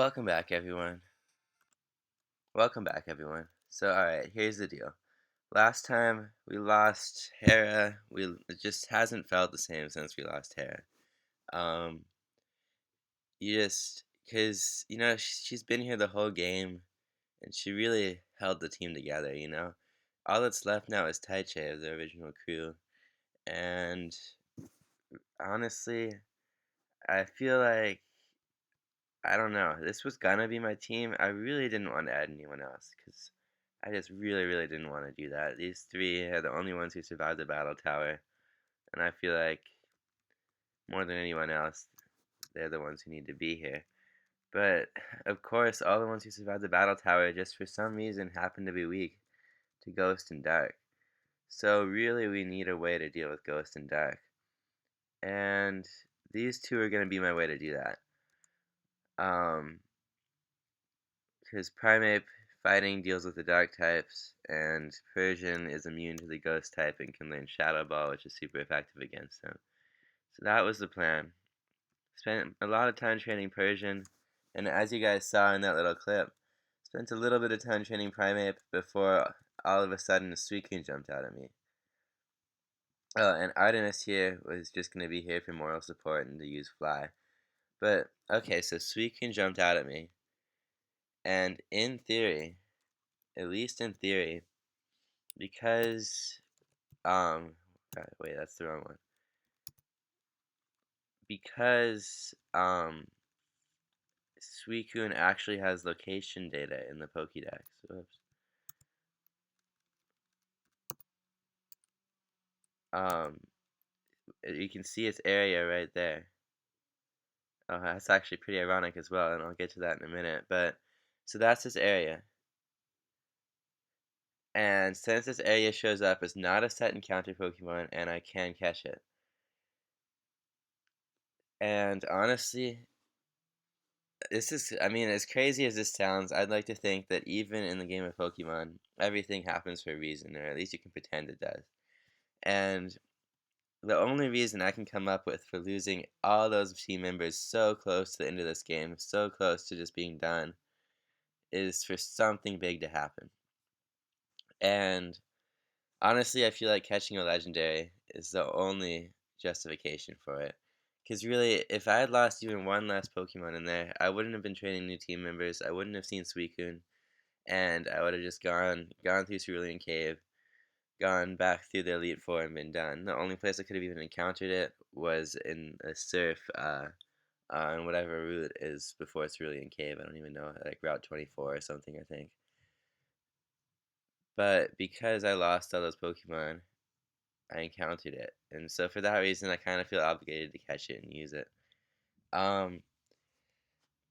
Welcome back, everyone. Welcome back, everyone. So, alright, here's the deal. Last time we lost Hera, it just hasn't felt the same since we lost Hera. Um, because, she's been here the whole game, and she really held the team together. All that's left now is Taiche of the original crew, and honestly, I feel like I don't know. This was gonna be my team. I really didn't want to add anyone else because I just really, really didn't want to do that. These three are the only ones who survived the battle tower, and I feel like more than anyone else, they're the ones who need to be here. But of course, all the ones who survived the battle tower just for some reason happen to be weak to Ghost and Dark. So really, we need a way to deal with Ghost and Dark, and these two are gonna be my way to do that. Um, Because Primate fighting deals with the dark types, and Persian is immune to the ghost type and can learn Shadow Ball, which is super effective against him. So that was the plan. Spent a lot of time training Persian, and as you guys saw in that little clip, spent a little bit of time training Primate before all of a sudden Suicune jumped out at me. Oh, and Artemis here was just going to be here for moral support and to use Fly. But, okay, so Suicune jumped out at me, and in theory, at least in theory, because wait, that's the wrong one. Because Suicune actually has location data in the Pokédex. Oops. Um, you can see its area right there. Oh, that's actually pretty ironic as well, and I'll get to that in a minute. But so that's this area, and since this area shows up as not a set encounter Pokemon, and I can catch it. And honestly, I mean, as crazy as this sounds, I'd like to think that even in the game of Pokemon, everything happens for a reason, or at least you can pretend it does. And the only reason I can come up with for losing all those team members so close to the end of this game, so close to just being done, is for something big to happen. And honestly, I feel like catching a legendary is the only justification for it. Because really, if I had lost even one last Pokemon in there, I wouldn't have been training new team members, I wouldn't have seen Suicune, and I would have just gone through Cerulean Cave, gone back through the Elite Four, and been done. The only place I could have even encountered it was in a surf, on whatever route is before Cerulean Cave. I don't even know, like Route 24 or something, I think. But because I lost all those Pokemon, I encountered it, and so for that reason, I kind of feel obligated to catch it and use it. Um,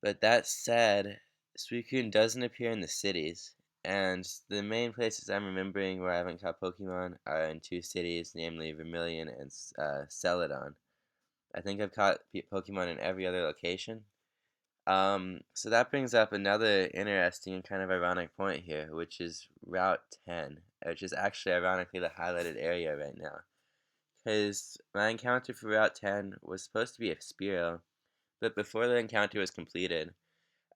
but that said, Suicune doesn't appear in the cities, and the main places I'm remembering where I haven't caught Pokemon are in two cities, namely Vermilion and Celadon. I think I've caught Pokemon in every other location. So that brings up another interesting and kind of ironic point here, which is Route 10, which is actually ironically the highlighted area right now. Because my encounter for Route 10 was supposed to be a Spearow, but before the encounter was completed,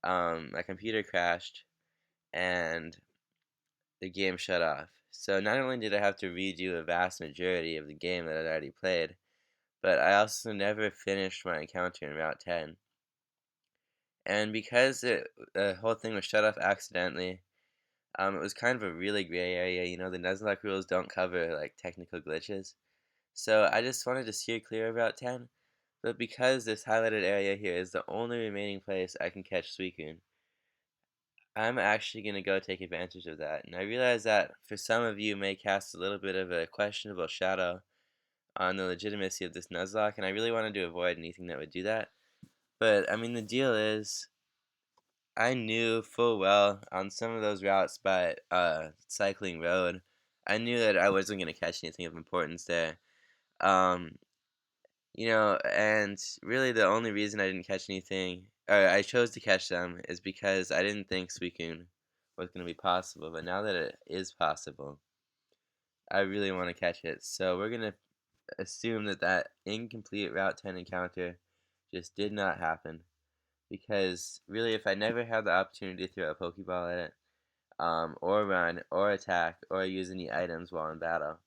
my computer crashed and the game shut off. So not only did I have to redo a vast majority of the game that I'd already played, but I also never finished my encounter in Route 10. And because the whole thing was shut off accidentally, it was kind of a really gray area. The Nuzlocke rules don't cover like technical glitches. So I just wanted to steer clear of Route 10. But because this highlighted area here is the only remaining place I can catch Suicune, I'm actually going to go take advantage of that. And I realize that for some of you may cast a little bit of a questionable shadow on the legitimacy of this Nuzlocke, and I really wanted to avoid anything that would do that. But, I mean, the deal is, I knew full well on some of those routes by Cycling Road, I knew that I wasn't going to catch anything of importance there. Um, and really the only reason I didn't catch anything, or I chose to catch them, is because I didn't think Suicune was going to be possible. But now that it is possible, I really want to catch it. So we're going to assume that incomplete Route 10 encounter just did not happen. because really, if I never had the opportunity to throw a Pokeball at it, or run, or attack, or use any items while in battle,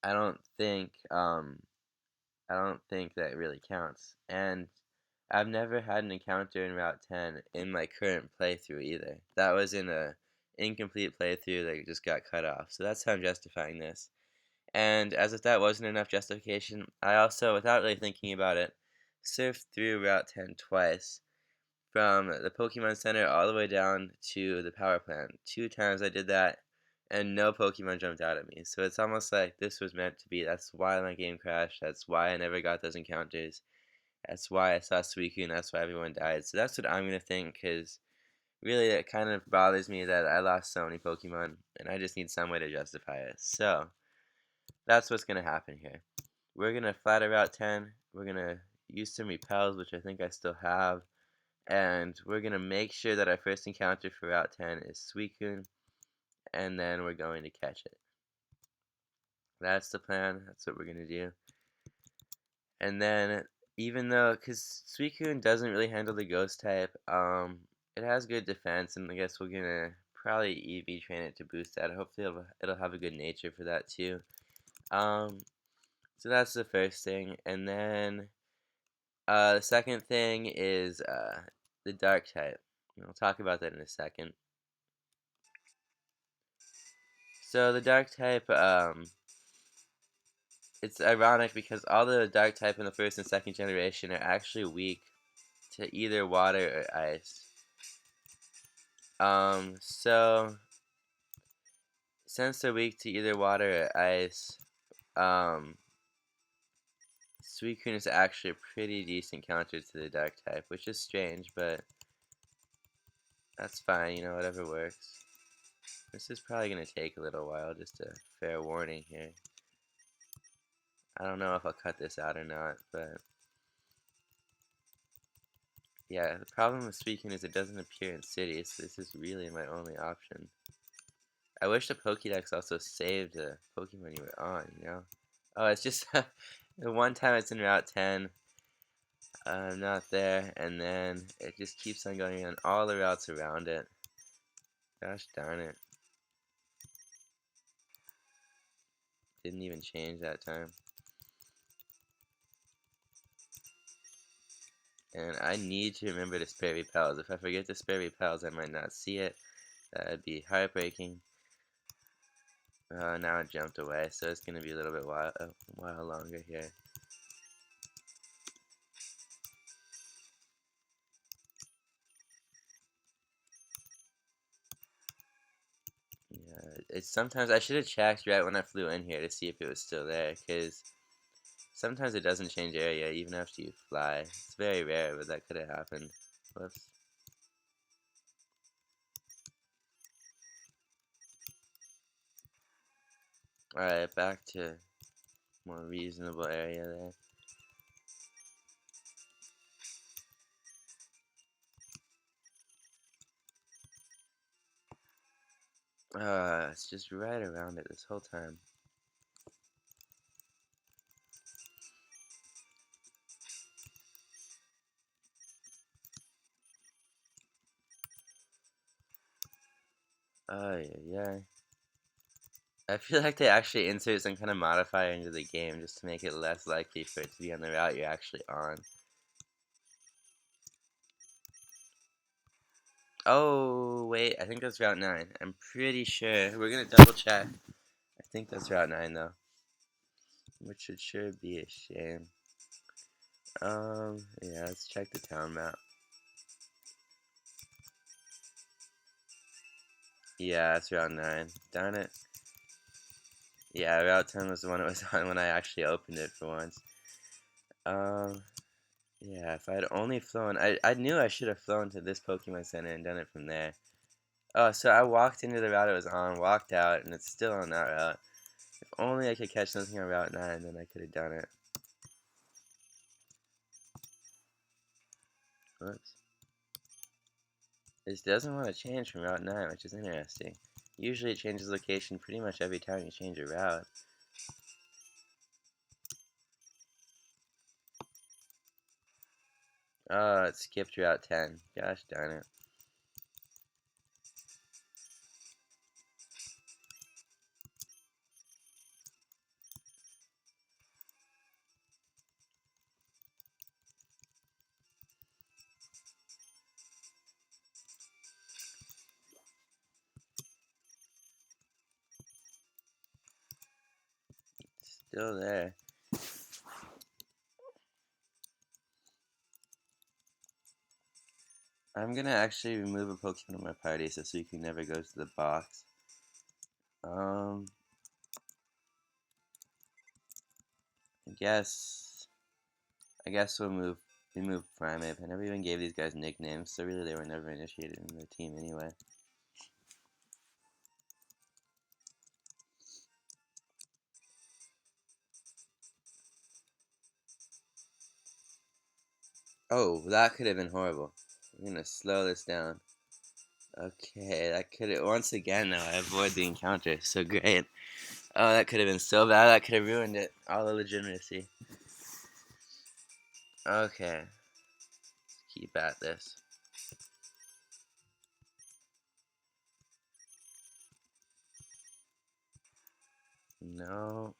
I don't think, I don't think that really counts. And I've never had an encounter in Route 10 in my current playthrough either. That was in a incomplete playthrough that just got cut off. So that's how I'm justifying this. And as if that wasn't enough justification, I also, without really thinking about it, surfed through Route 10 twice. From the Pokemon Center all the way down to the power plant. 2 times I did that, and no Pokemon jumped out at me. So it's almost like this was meant to be. That's why my game crashed. That's why I never got those encounters. That's why I saw Suicune, and that's why everyone died. So that's what I'm going to think, because really it kind of bothers me that I lost so many Pokemon, and I just need some way to justify it. So that's what's going to happen here. We're going to flatter Route 10. We're going to use some repels, which I think I still have. And we're going to make sure that our first encounter for Route 10 is Suicune, and then we're going to catch it. That's the plan. That's what we're going to do. And then, even though, because Suicune doesn't really handle the Ghost type, it has good defense, and I guess we're going to probably EV train it to boost that. Hopefully it'll have a good nature for that too. So that's the first thing. And then, the second thing is the Dark type. I'll talk about that in a second. So the Dark type, it's ironic because all the Dark type in the first and second generation are actually weak to either water or ice. So since they're weak to either water or ice, Suicune is actually a pretty decent counter to the Dark type, which is strange, but that's fine, whatever works. This is probably going to take a little while, just a fair warning here. I don't know if I'll cut this out or not, but yeah, the problem with Suicune is it doesn't appear in cities, so this is really my only option. I wish the Pokédex also saved the Pokemon you were on, Oh, it's just the one time it's in Route 10, I'm not there, and then it just keeps on going on all the routes around it. Gosh darn it. Didn't even change that time. And I need to remember to spare repels. If I forget to spare repels, I might not see it. That would be heartbreaking. Now it jumped away, so it's going to be a little bit while longer here. Yeah, it's sometimes I should have checked right when I flew in here to see if it was still there, because sometimes it doesn't change area even after you fly. It's very rare, but that could have happened. Whoops. Alright, back to more reasonable area there. It's just right around it this whole time. Oh, yeah. I feel like they actually insert some kind of modifier into the game just to make it less likely for it to be on the route you're actually on. Oh, wait, I think that's Route 9. I'm pretty sure. We're gonna double check. I think that's Route 9, though. Which should sure be a shame. Yeah, let's check the town map. Yeah, that's Route 9. Darn it. Yeah, Route 10 was the one it was on when I actually opened it for once. Yeah, if I had only flown, I knew I should have flown to this Pokemon Center and done it from there. Oh, so I walked into the route it was on, walked out, and it's still on that route. If only I could catch something on Route 9, then I could have done it. Whoops. This doesn't want to change from Route 9, which is interesting. Usually it changes location pretty much every time you change a route. Oh, it skipped Route 10. Gosh darn it. Still there. I'm gonna actually remove a Pokemon from my party so Suicune never goes to the box. Um, I guess we move Primeape. I never even gave these guys nicknames, so really they were never initiated in the team anyway. Oh, that could have been horrible. We're gonna slow this down. Okay, that could have, once again now I avoid the encounter. So great. Oh, that could have been so bad. That could have ruined it. All the legitimacy. Okay, keep at this. No.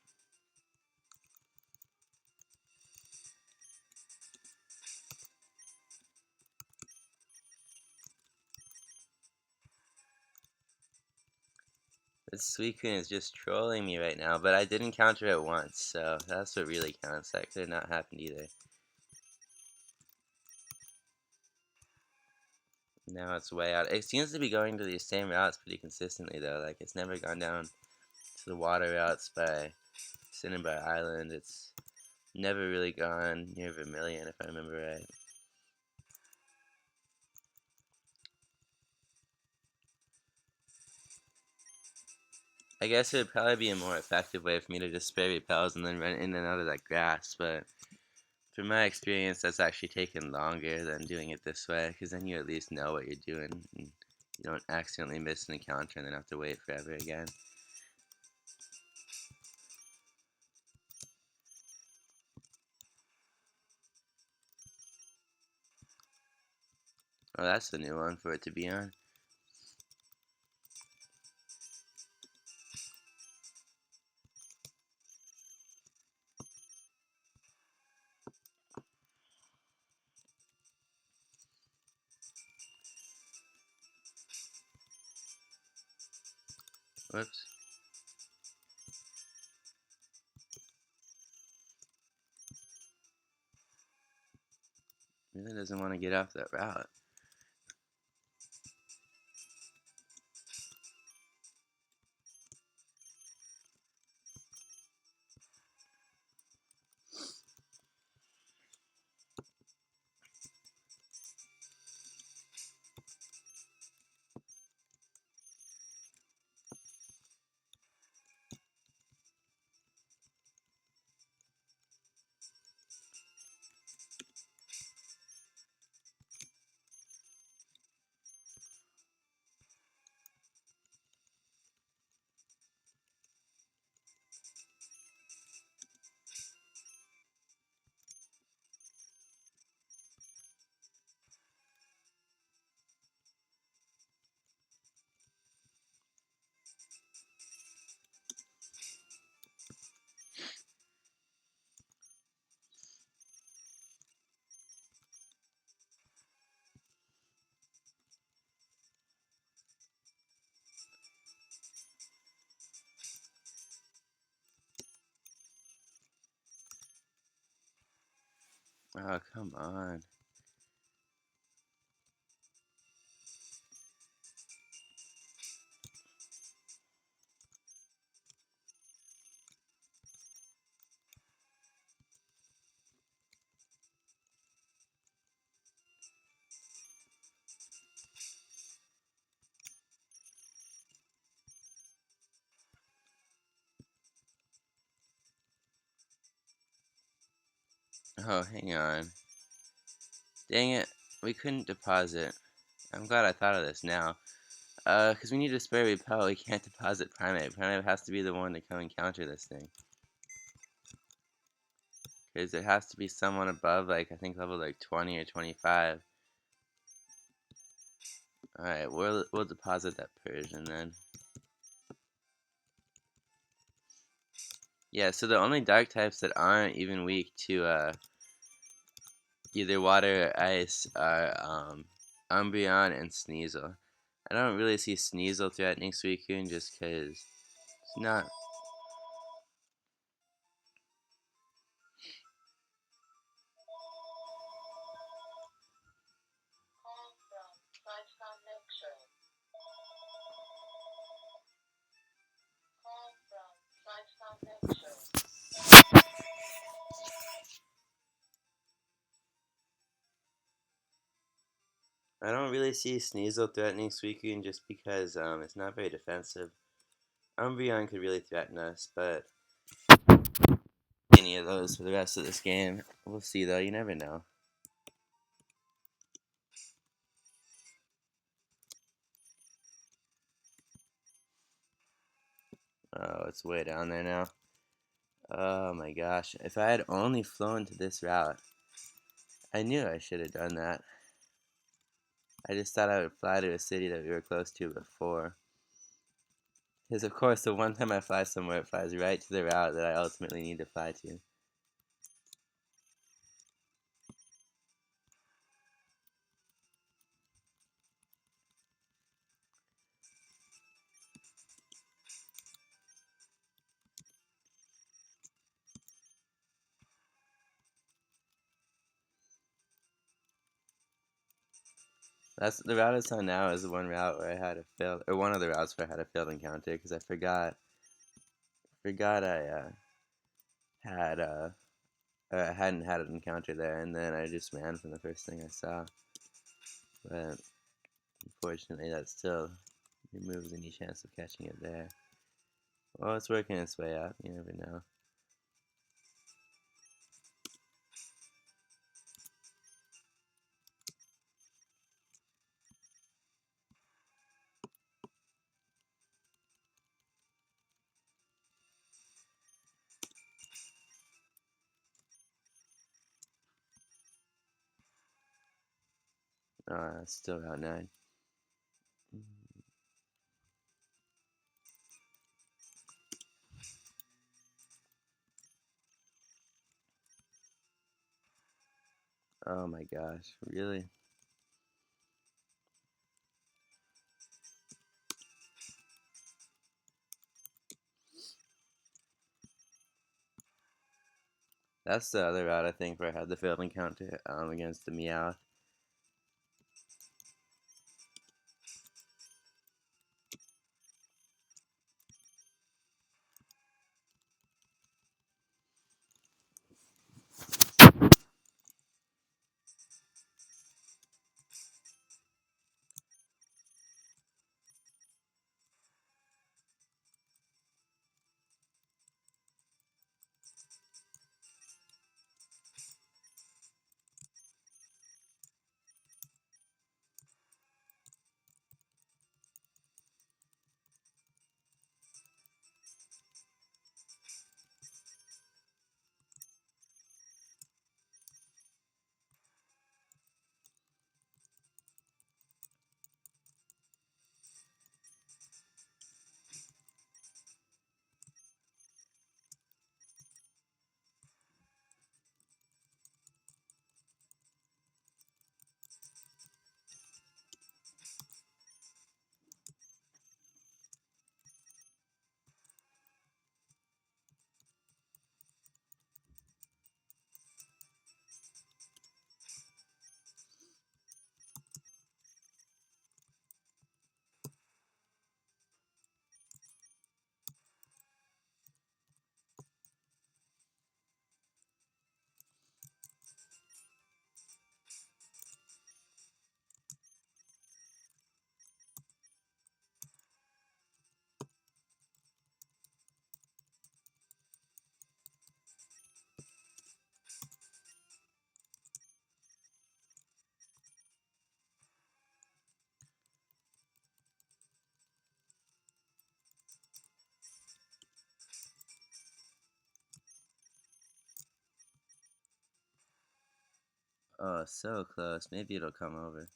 This Suicune is just trolling me right now, but I didn't counter it once, so that's what really counts. That could have not happened either. Now it's way out. It seems to be going to these same routes pretty consistently, though. Like, it's never gone down to the water routes by Cinnabar Island. It's never really gone near Vermilion, if I remember right. I guess it would probably be a more effective way for me to just spray repels and then run in and out of that grass, but from my experience, that's actually taken longer than doing it this way, because then you at least know what you're doing, and you don't accidentally miss an encounter and then have to wait forever again. Oh, that's the new one for it to be on. Whoops. Really doesn't want to get off that route. Oh, come on. Oh, hang on. Dang it. We couldn't deposit. I'm glad I thought of this now. Because we need to spray repel. We can't deposit Primeape. Primeape has to be the one to come and counter this thing. because it has to be someone above, like, I think level, like, 20 or 25. Alright, we'll deposit that Persian then. Yeah, so the only dark types that aren't even weak to either water or ice are Umbreon and Sneasel. I don't really see Sneasel threatening Suicune just because it's not. I don't really see Sneasel threatening Suicune just because it's not very defensive. Umbreon could really threaten us, but any of those for the rest of this game. We'll see though, you never know. Oh, it's way down there now. Oh my gosh, if I had only flown to this route. I knew I should have done that. I just thought I would fly to a city that we were close to before. Because of course the one time I fly somewhere, it flies right to the route that I ultimately need to fly to. That's the route it's on now is the one route where I had a failed, or one of the routes where I had a failed encounter because I forgot had I hadn't had an encounter there, and then I just ran from the first thing I saw. But unfortunately, that still removes any chance of catching it there. Well, it's working its way up. You never know. It's still Route 9. Oh my gosh, really? That's the other route I think where I had the failed encounter against the Meowth. Oh, so close. Maybe it'll come over.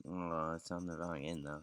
Oh, it's on the wrong end though.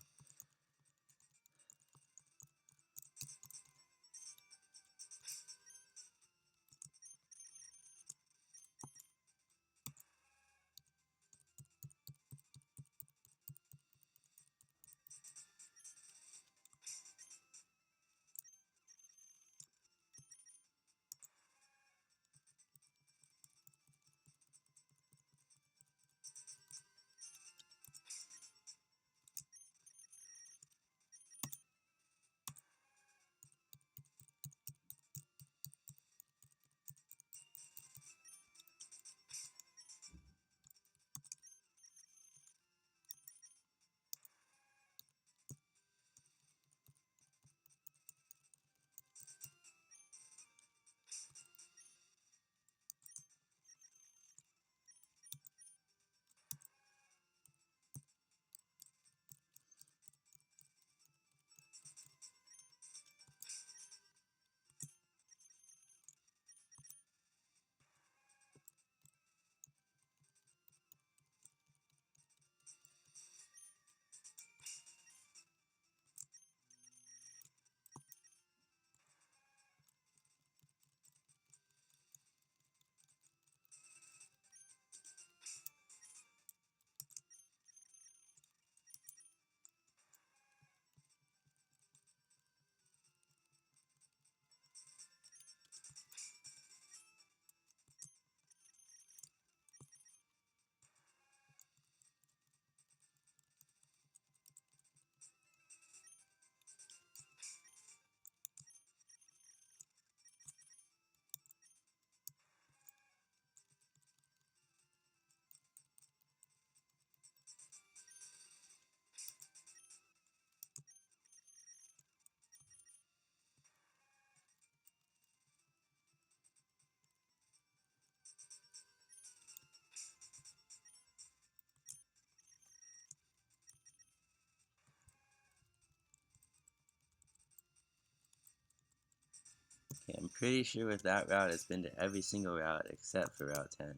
Okay, I'm pretty sure with that route it's been to every single route except for Route 10.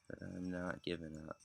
But I'm not giving up.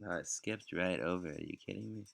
Wow, it skipped right over it. Are you kidding me?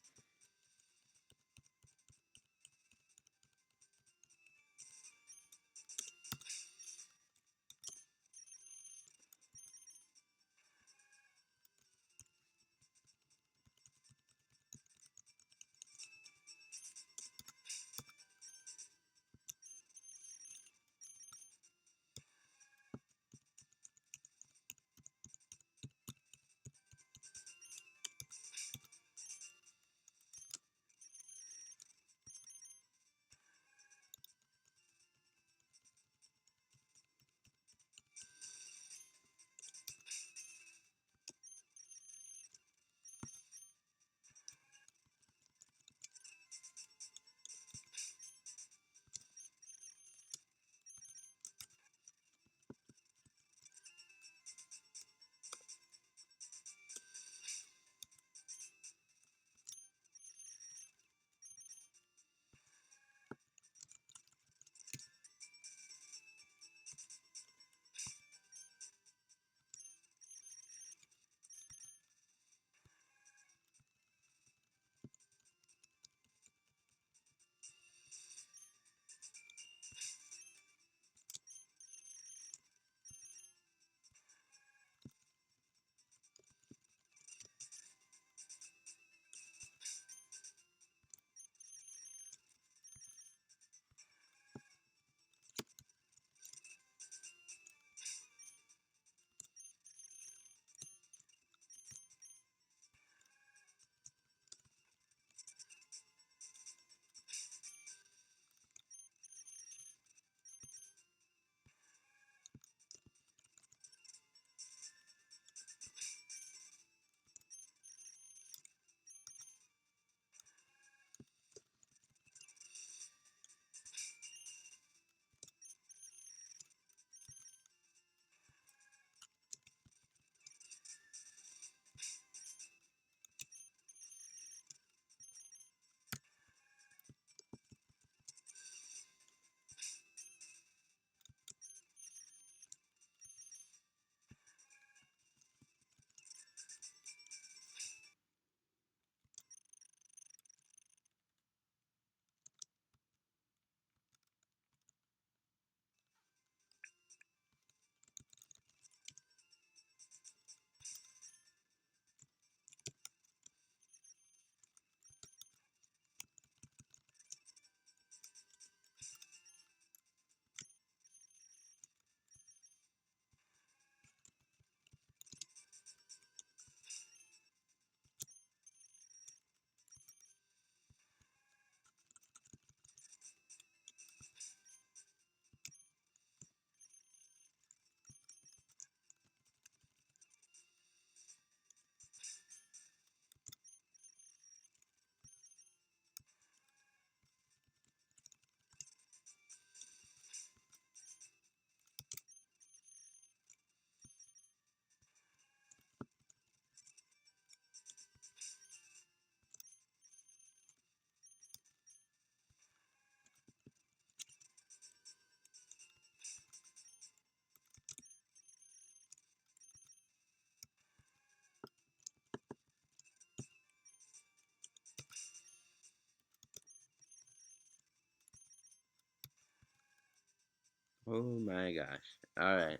Oh my gosh. Alright.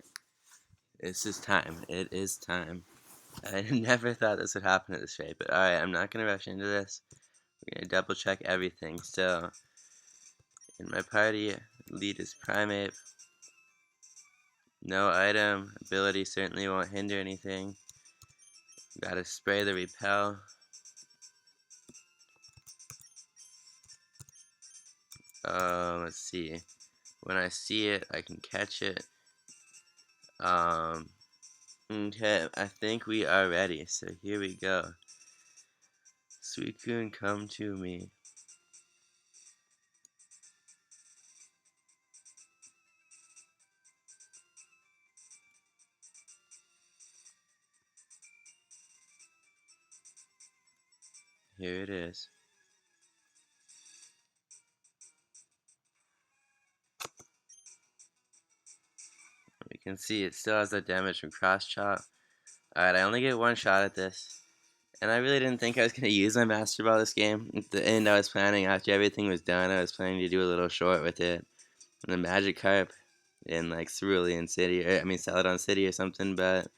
This is time. It is time. I never thought this would happen at this rate, but alright, I'm not gonna rush into this. We're gonna double check everything. So, in my party, lead is primate. No item. Ability certainly won't hinder anything. Gotta spray the repel. Let's see. When I see it, I can catch it. Okay, I think we are ready. So here we go. Suicune, come to me. Here it is. We can see it still has that damage from cross chop. Alright, I only get one shot at this. And I really didn't think I was going to use my Master Ball this game. At the end, I was planning, after everything was done, I was planning to do a little short with it. And the Magikarp in like Cerulean City, or I mean Celadon City or something, but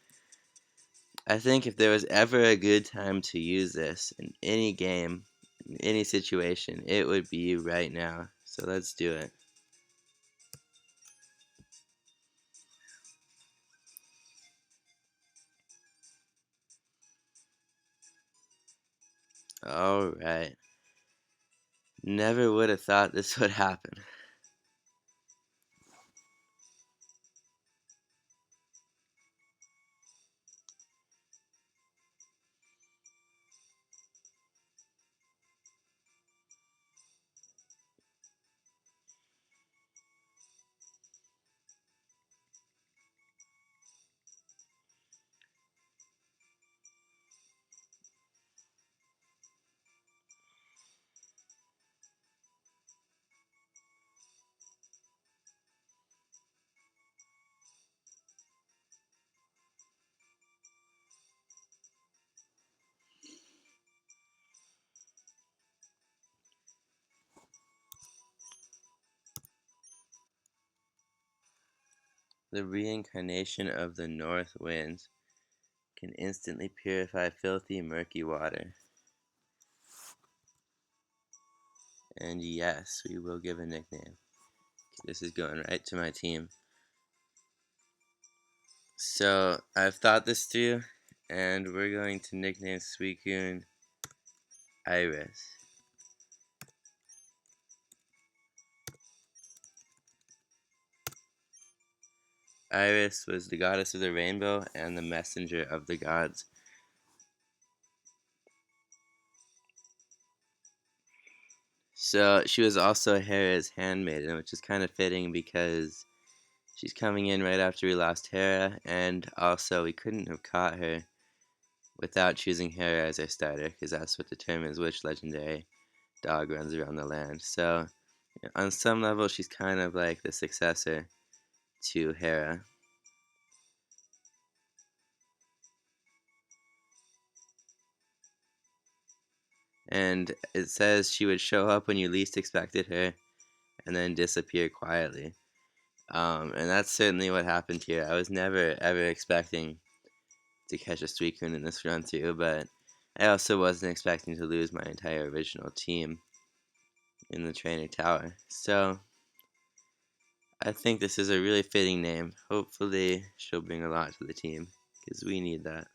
I think if there was ever a good time to use this in any game, in any situation, it would be right now. So let's do it. Alright. Never would have thought this would happen. The reincarnation of the north winds can instantly purify filthy, murky water. And yes, we will give a nickname. This is going right to my team. So, I've thought this through, and we're going to nickname Suicune Iris. Iris was the goddess of the rainbow and the messenger of the gods. So she was also Hera's handmaiden, which is kind of fitting because she's coming in right after we lost Hera, and also we couldn't have caught her without choosing Hera as our starter, because that's what determines which legendary dog runs around the land. So on some level, she's kind of like the successor to Hera. And it says she would show up when you least expected her and then disappear quietly. And that's certainly what happened here. I was never ever expecting to catch a Suicune in this run through, but I also wasn't expecting to lose my entire original team in the trainer tower. So I think this is a really fitting name. Hopefully she'll bring a lot to the team, because we need that.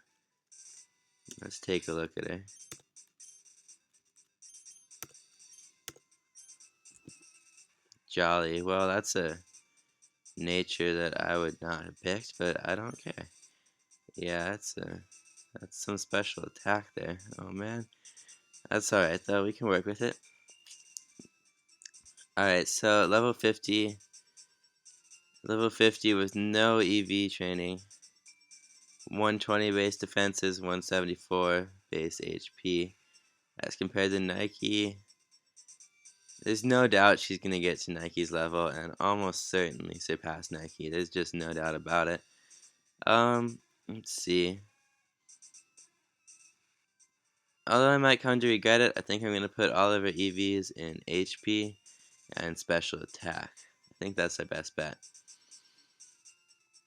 Let's take a look at her. Jolly. Well, that's a nature that I would not have picked, but I don't care. Yeah, that's some special attack there. Oh man. That's alright though, we can work with it. Alright, so level 50. Level 50 with no EV training. 120 base defenses, 174 base HP. As compared to Nike, there's no doubt she's going to get to Nike's level and almost certainly surpass Nike. There's just no doubt about it. Let's see. Although I might come to regret it, I think I'm going to put all of her EVs in HP and special attack. I think that's our best bet.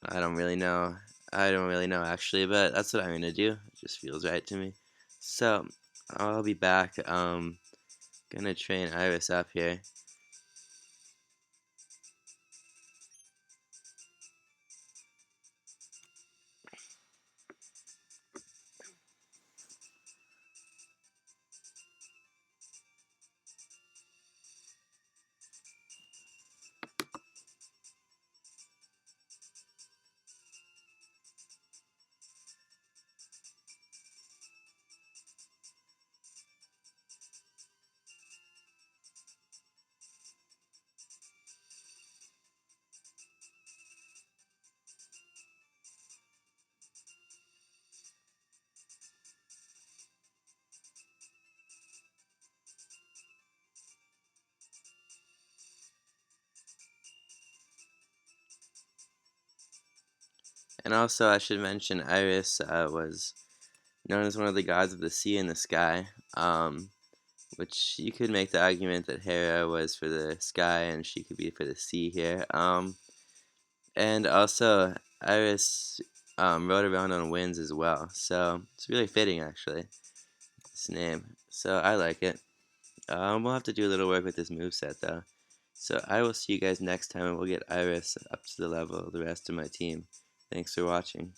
I don't really know. I don't really know actually, but that's what I'm going to do. It just feels right to me. So, I'll be back. Gonna train Iris up here. And also, I should mention Iris was known as one of the gods of the sea and the sky. Which you could make the argument that Hera was for the sky and she could be for the sea here. And also Iris rode around on winds as well, so it's really fitting actually, this name. So I like it. We'll have to do a little work with this moveset though. So I will see you guys next time and we'll get Iris up to the level of the rest of my team. Thanks for watching.